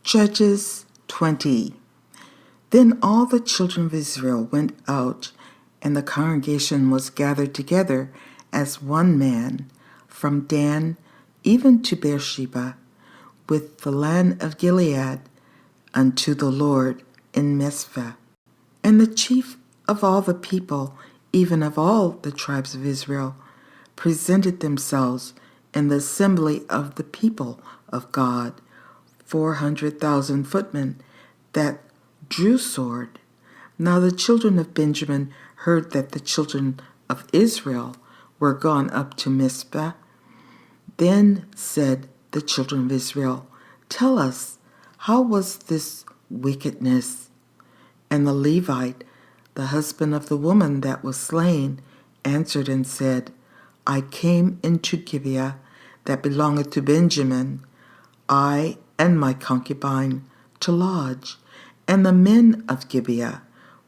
Judges 20. Then all the children of Israel went out, and the congregation was gathered together as one man, from Dan even to Beersheba, with the land of Gilead, unto the Lord in Mizpeh. And the chief of all the people, even of all the tribes of Israel, presented themselves in the assembly of the people of God, 400,000 footmen that drew sword. Now the children of Benjamin heard that the children of Israel were gone up to Mizpeh. Then said the children of Israel, Tell us, how was this wickedness? And the Levite, the husband of the woman that was slain, answered and said, I came into Gibeah that belongeth to Benjamin, I and my concubine, to lodge. And the men of Gibeah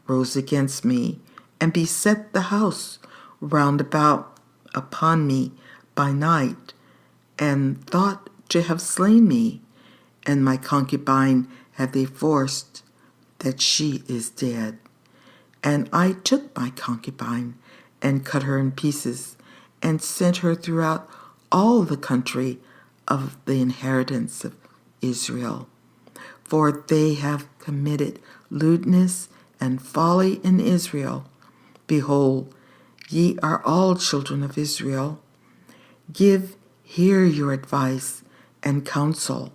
rose against me, and beset the house round about upon me by night, and thought to have slain me. And my concubine have they forced, that she is dead. And I took my concubine, and cut her in pieces, and sent her throughout all the country of the inheritance of Israel. For they have committed lewdness and folly in Israel. Behold, ye are all children of Israel. Give here your advice and counsel.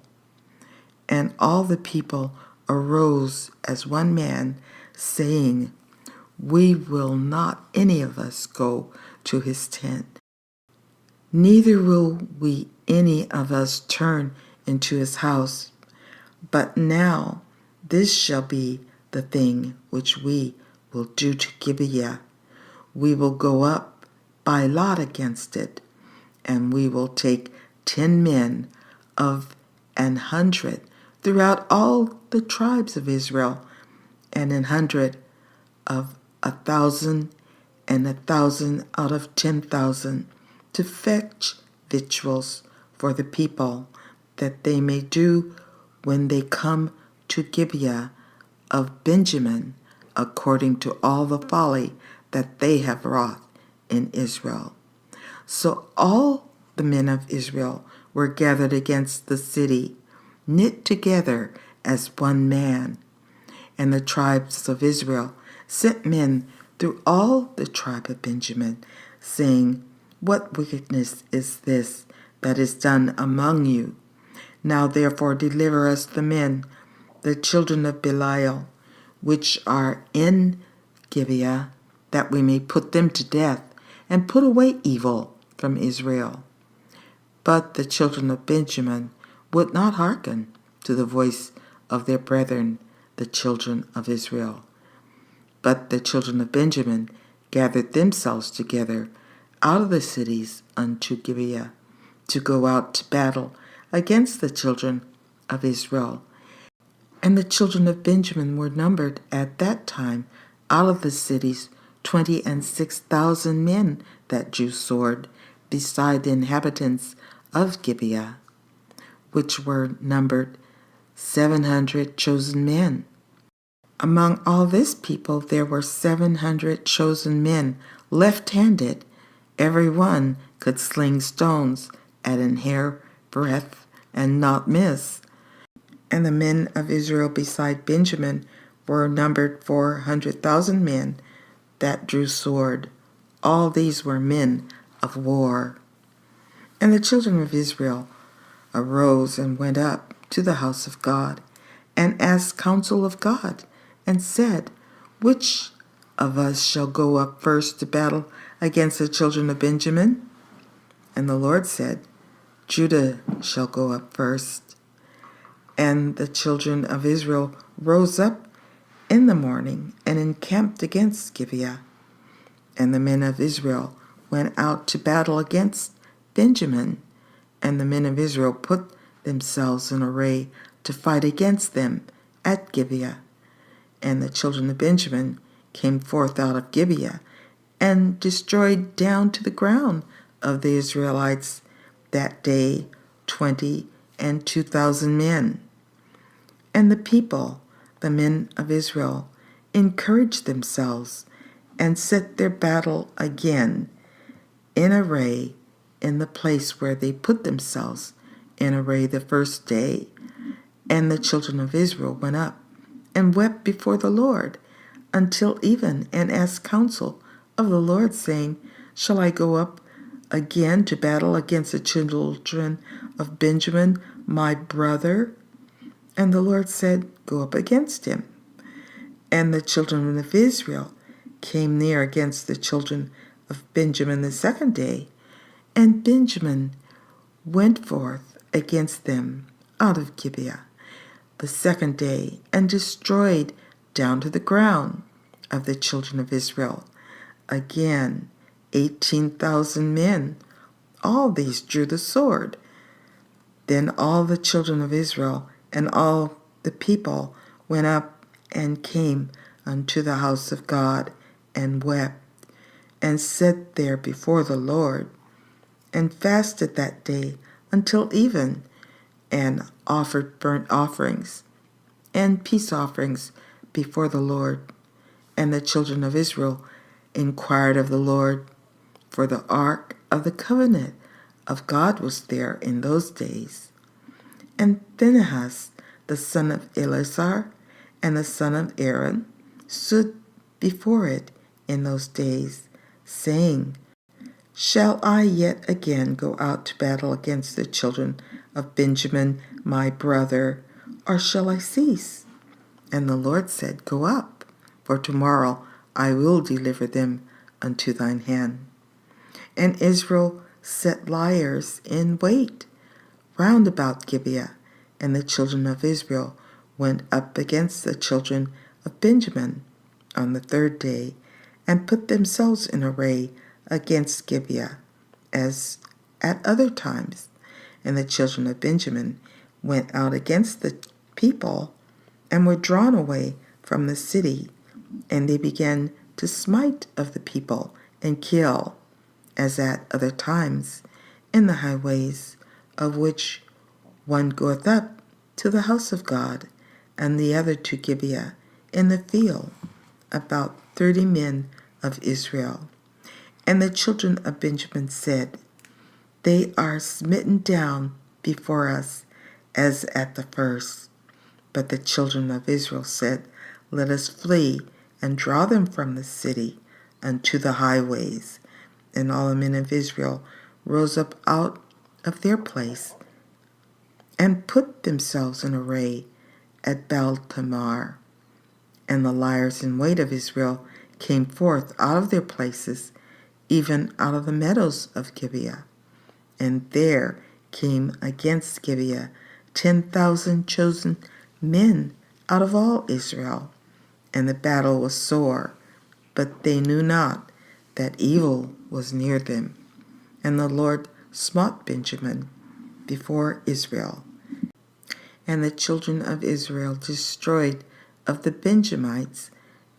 And all the people arose as one man, saying, We will not any of us go to his tent, neither will we any of us turn into his house. But now this shall be the thing which we will do to Gibeah. We will go up by lot against it, and we will take 10 men of 100 throughout all the tribes of Israel, and 100 of 1,000, and 1,000 out of 10,000, to fetch victuals for the people, that they may do when they come to Gibeah of Benjamin, according to all the folly that they have wrought in Israel. So all the men of Israel were gathered against the city, knit together as one man. And the tribes of Israel sent men through all the tribe of Benjamin, saying, What wickedness is this that is done among you? Now therefore deliver us the men, the children of Belial, which are in Gibeah, that we may put them to death, and put away evil from Israel. But the children of Benjamin would not hearken to the voice of their brethren, the children of Israel. But the children of Benjamin gathered themselves together out of the cities unto Gibeah, to go out to battle against the children of Israel. And the children of Benjamin were numbered at that time out of the cities 26,000 men that drew sword, beside the inhabitants of Gibeah, which were numbered 700 chosen men. Among all this people there were 700 chosen men, left-handed. Every one could sling stones at an hair breadth and not miss. And the men of Israel beside Benjamin were numbered 400,000 men that drew sword. All these were men of war. And the children of Israel arose and went up to the house of God, and asked counsel of God, and said, Which of us shall go up first to battle against the children of Benjamin? And the Lord said, Judah shall go up first. And the children of Israel rose up in the morning and encamped against Gibeah. And the men of Israel went out to battle against Benjamin. And the men of Israel put themselves in array to fight against them at Gibeah. And the children of Benjamin came forth out of Gibeah, and destroyed down to the ground of the Israelites that day 22,000 men. And the people, the men of Israel, encouraged themselves and set their battle again in array in the place where they put themselves in array the first day. And the children of Israel went up and wept before the Lord until even, and asked counsel of the Lord, saying, Shall I go up again to battle against the children of Benjamin, my brother? And the Lord said, Go up against him. And the children of Israel came near against the children of Benjamin the second day, and Benjamin went forth against them out of Gibeah the second day, and destroyed down to the ground of the children of Israel again 18,000 men. All these drew the sword. Then all the children of Israel and all the people went up and came unto the house of God, and wept, and sat there before the Lord, and fasted that day until even, and offered burnt offerings and peace offerings before the Lord. And the children of Israel inquired of the Lord, for the ark of the covenant of God was there in those days. And Phinehas, the son of Eleazar, and the son of Aaron, stood before it in those days, saying, Shall I yet again go out to battle against the children of Benjamin, my brother, or shall I cease? And the Lord said, Go up, for tomorrow I will deliver them unto thine hand. And Israel set liers in wait round about Gibeah, and the children of Israel went up against the children of Benjamin on the third day, and put themselves in array against Gibeah, as at other times. And the children of Benjamin went out against the people, and were drawn away from the city, and they began to smite of the people, and kill, as at other times, in the highways, of which one goeth up to the house of God, and the other to Gibeah, in the field, about 30 men of Israel. And the children of Benjamin said, They are smitten down before us, as at the first. But the children of Israel said, Let us flee, and draw them from the city unto the highways. And all the men of Israel rose up out of their place, and put themselves in array at Baal-tamar. And the liers in wait of Israel came forth out of their places, even out of the meadows of Gibeah. And there came against Gibeah 10,000 chosen men out of all Israel. And the battle was sore, but they knew not that evil was near them. And the Lord smote Benjamin before Israel. And the children of Israel destroyed of the Benjamites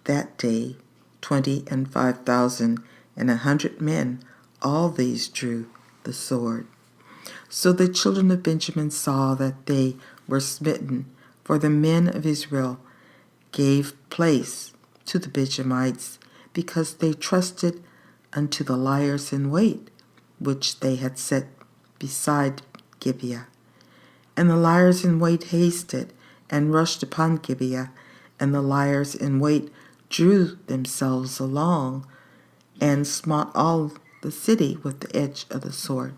that day 25,100 men. All these drew the sword. So the children of Benjamin saw that they were smitten, for the men of Israel gave place to the Benjamites, because they trusted unto the liers in wait, which they had set beside Gibeah. And the liers in wait hasted, and rushed upon Gibeah, and the liers in wait drew themselves along, and smote all the city with the edge of the sword.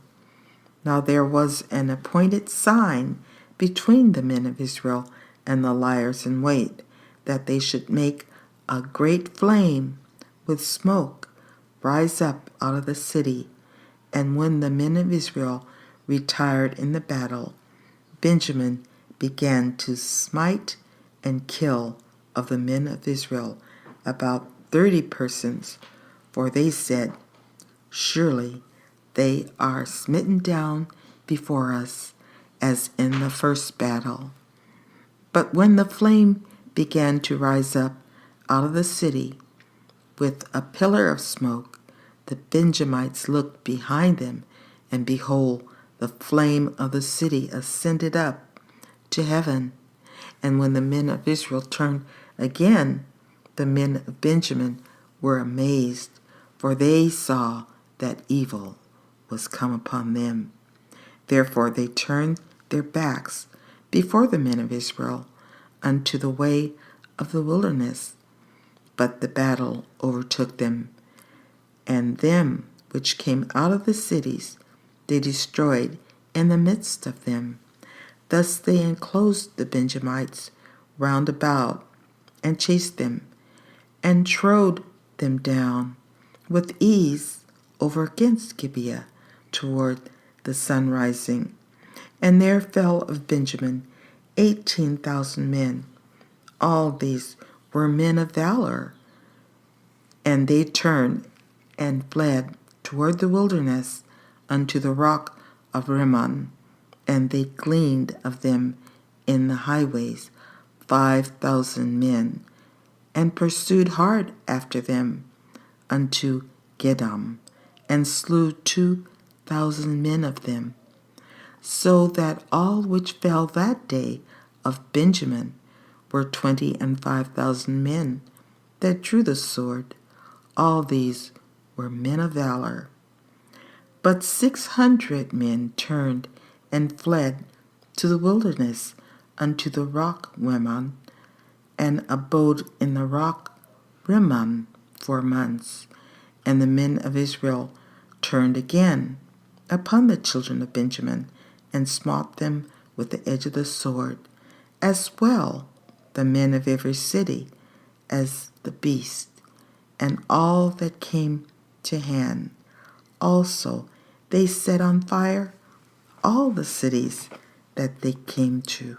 Now there was an appointed sign between the men of Israel and the liers in wait, that they should make a great flame with smoke rise up out of the city. And when the men of Israel retired in the battle, Benjamin began to smite and kill of the men of Israel about 30 persons, for they said, Surely they are smitten down before us, as in the first battle. But when the flame began to rise up out of the city with a pillar of smoke, the Benjamites looked behind them, and behold, the flame of the city ascended up to heaven, And when the men of Israel turned again, the men of Benjamin were amazed, for they saw that evil was come upon them. Therefore they turned their backs before the men of Israel unto the way of the wilderness. But the battle overtook them, and them which came out of the cities they destroyed in the midst of them. Thus they enclosed the Benjamites round about, and chased them, and trode them down with ease over against Gibeah toward the sun rising. And there fell of Benjamin 18,000 men. All these were men of valor. And they turned and fled toward the wilderness unto the rock of Rimmon. And they gleaned of them in the highways 5,000 men, and pursued hard after them unto Gedam, and slew 2,000 men of them. So that all which fell that day of Benjamin were 25,000 men that drew the sword. All these were men of valor. But 600 men turned and fled to the wilderness unto the rock Rimmon, and abode in the rock Rimmon 4 months. And the men of Israel turned again upon the children of Benjamin, and smote them with the edge of the sword, as well the men of every city as the beast, and all that came to hand. Also they set on fire all the cities that they came to.